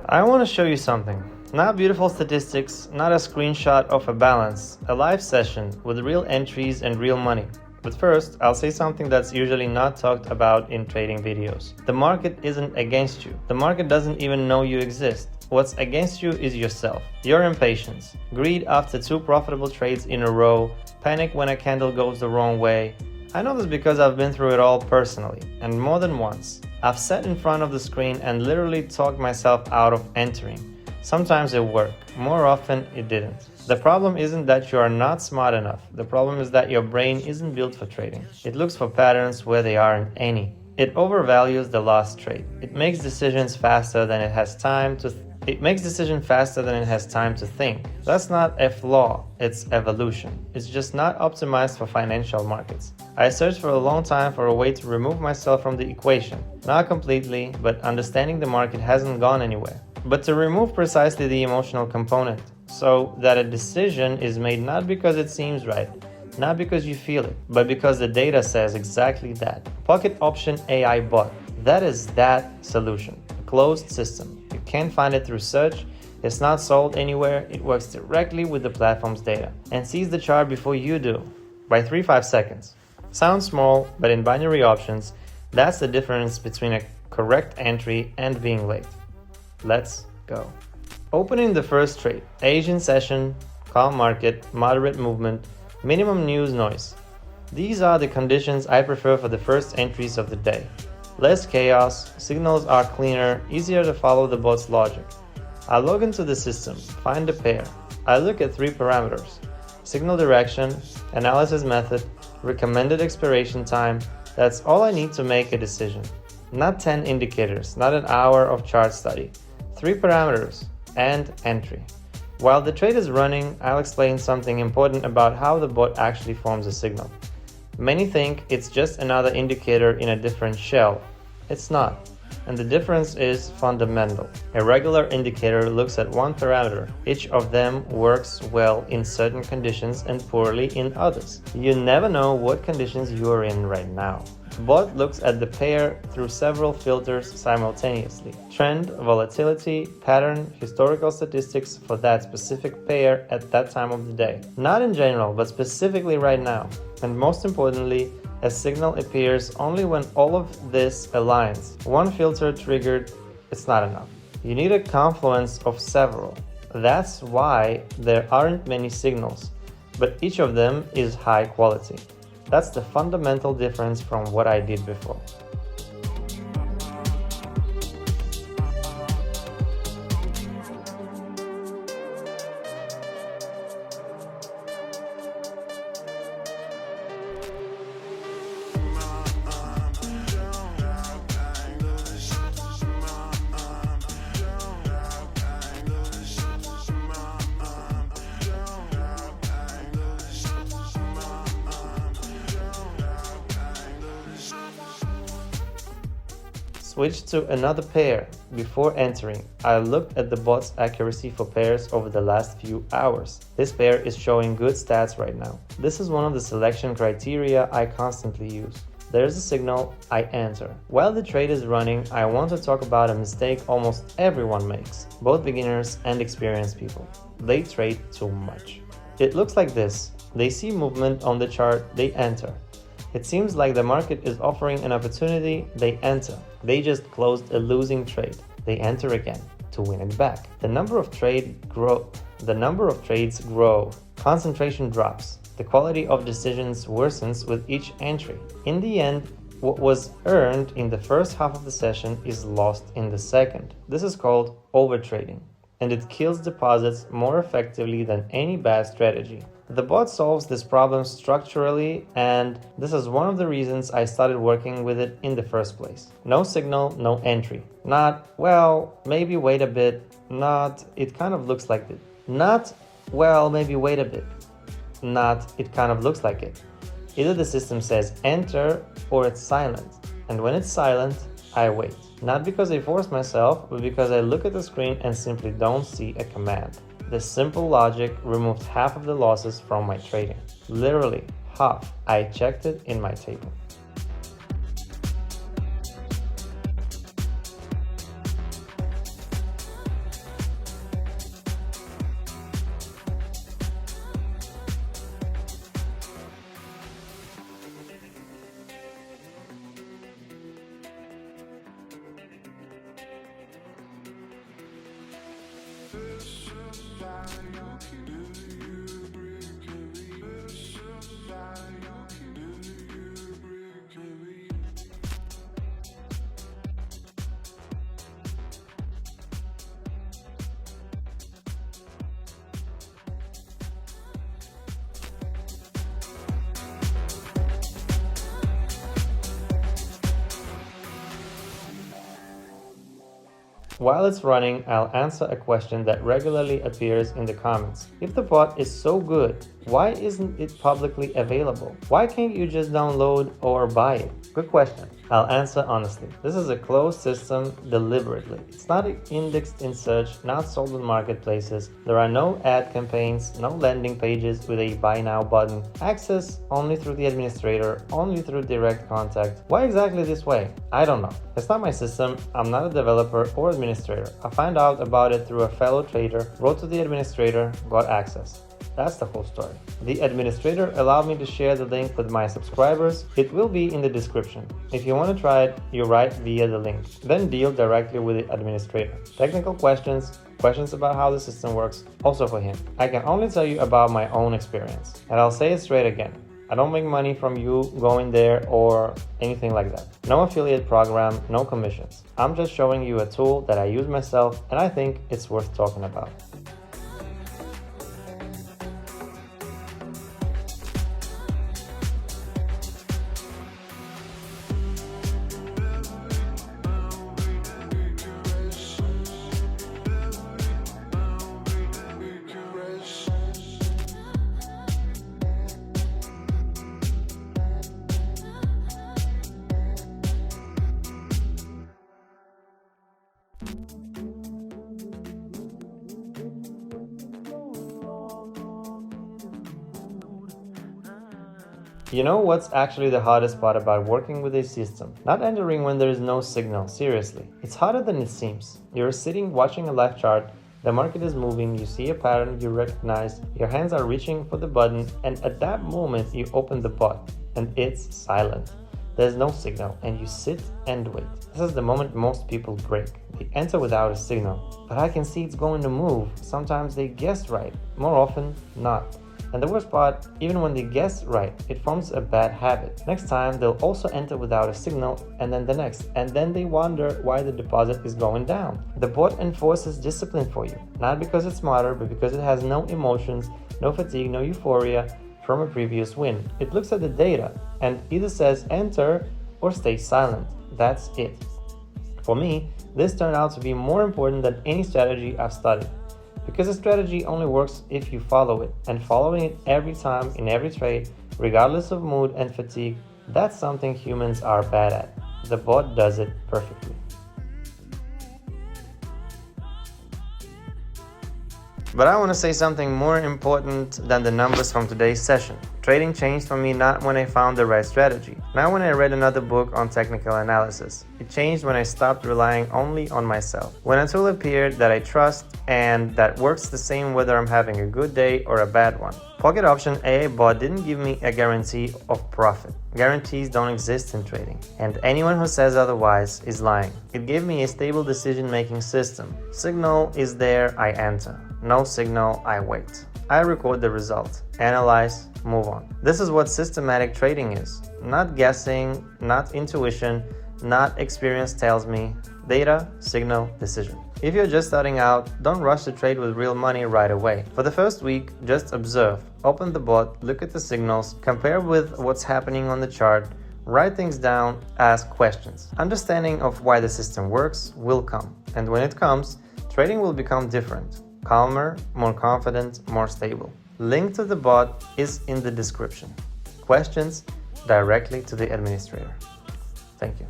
I want to show you something. Not beautiful statistics, not a screenshot of a balance, a live session with real entries and real money. But first, I'll say something that's usually not talked about in trading videos. The market isn't against you. The market doesn't even know you exist. What's against you is yourself. Your impatience, greed after 2 profitable trades in a row, panic when a candle goes the wrong way. I know this because I've been through it all personally, and more than once. I've sat in front of the screen and literally talked myself out of entering. Sometimes it worked, more often it didn't. The problem isn't that you are not smart enough. The problem is that your brain isn't built for trading. It looks for patterns where there aren't any. It overvalues the last trade. It makes decisions faster than it has time to think. That's not a flaw, it's evolution. It's just not optimized for financial markets. I searched for a long time for a way to remove myself from the equation. Not completely, but understanding the market hasn't gone anywhere. But to remove precisely the emotional component, so that a decision is made not because it seems right, not because you feel it, but because the data says exactly that. PocketOption AI bot. That is that solution. A closed system. You can't find it through search. It's not sold anywhere. It works directly with the platform's data and sees the chart before you do by 3-5 seconds. Sounds small, but in binary options, that's the difference between a correct entry and being late. Let's go. Opening the first trade. Asian session, calm market, moderate movement, minimum news noise. These are the conditions I prefer for the first entries of the day. Less chaos, signals are cleaner, easier to follow the bot's logic. I log into the system, find a pair. I look at 3 parameters: signal direction, analysis method, recommended expiration time. That's all I need to make a decision. Not 10 indicators, not an hour of chart study. 3 parameters and entry. While the trade is running, I'll explain something important about how the bot actually forms a signal. Many think it's just another indicator in a different shell. It's not, and the difference is fundamental. A regular indicator looks at one parameter. Each of them works well in certain conditions and poorly in others. You never know what conditions you are in right now. The bot looks at the pair through several filters simultaneously: trend, volatility, pattern, historical statistics for that specific pair at that time of the day. Not in general, but specifically right now. And most importantly, a signal appears only when all of this aligns. One filter triggered, it's not enough. You need a confluence of several. That's why there aren't many signals, but each of them is high quality. That's the fundamental difference from what I did before. Switch to another pair. Before entering, I looked at the bot's accuracy for pairs over the last few hours. This pair is showing good stats right now. This is one of the selection criteria I constantly use. There's a signal, I enter. While the trade is running, I want to talk about a mistake almost everyone makes, both beginners and experienced people. They trade too much. It looks like this. They see movement on the chart, they enter. It seems like the market is offering an opportunity, they enter. They just closed a losing trade. They enter again to win it back. The number of trades grow. Concentration drops. The quality of decisions worsens with each entry. In the end, what was earned in the first half of the session is lost in the second. This is called overtrading, and it kills deposits more effectively than any bad strategy. The bot solves this problem structurally, and this is one of the reasons I started working with it in the first place. No signal, no entry. Not, well, maybe wait a bit. Not, it kind of looks like it. Not, well, maybe wait a bit. Not, it kind of looks like it. Either the system says enter or it's silent. And when it's silent, I wait. Not because I force myself, but because I look at the screen and simply don't see a command. This simple logic removed half of the losses from my trading. Literally half. I checked it in my table. While it's running, I'll answer a question that regularly appears in the comments. If the bot is so good, why isn't it publicly available? Why can't you just download or buy it? Good question. I'll answer honestly. This is a closed system deliberately. It's not indexed in search, not sold in marketplaces. There are no ad campaigns, no landing pages with a buy now button. Access only through the administrator, only through direct contact. Why exactly this way? I don't know. It's not my system. I'm not a developer or administrator. I found out about it through a fellow trader, wrote to the administrator, got access. That's the whole story. The administrator allowed me to share the link with my subscribers. It will be in the description. If you want to try it, you write via the link. Then deal directly with the administrator. Technical questions about how the system works, also for him. I can only tell you about my own experience. And I'll say it straight again. I don't make money from you going there or anything like that. No affiliate program, no commissions. I'm just showing you a tool that I use myself and I think it's worth talking about. You know what's actually the hardest part about working with a system? Not entering when there is no signal, seriously. It's harder than it seems. You're sitting watching a live chart, the market is moving, you see a pattern you recognize, your hands are reaching for the button, and at that moment you open the bot, and it's silent. There's no signal, and you sit and wait. This is the moment most people break. They enter without a signal. But I can see it's going to move. Sometimes they guess right, more often not. And the worst part, even when they guess right, it forms a bad habit. Next time, they'll also enter without a signal, and then the next, and then they wonder why the deposit is going down. The bot enforces discipline for you, not because it's smarter, but because it has no emotions, no fatigue, no euphoria from a previous win. It looks at the data and either says enter or stay silent. That's it. For me, this turned out to be more important than any strategy I've studied. Because a strategy only works if you follow it, and following it every time in every trade, regardless of mood and fatigue, that's something humans are bad at. The bot does it perfectly. But I want to say something more important than the numbers from today's session. Trading changed for me not when I found the right strategy, not when I read another book on technical analysis. It changed when I stopped relying only on myself. When a tool appeared that I trust and that works the same whether I'm having a good day or a bad one. PocketOption AA bot didn't give me a guarantee of profit. Guarantees don't exist in trading, and anyone who says otherwise is lying. It gave me a stable decision-making system. Signal is there, I enter. No signal, I wait. I record the result, analyze, move on. This is what systematic trading is. Not guessing, not intuition, not experience tells me. Data, signal, decision. If you're just starting out, don't rush to trade with real money right away. For the first week, just observe. Open the bot, look at the signals, compare with what's happening on the chart, write things down, ask questions. Understanding of why the system works will come. And when it comes, trading will become different. Calmer, more confident, more stable. Link to the bot is in the description. Questions directly to the administrator. Thank you.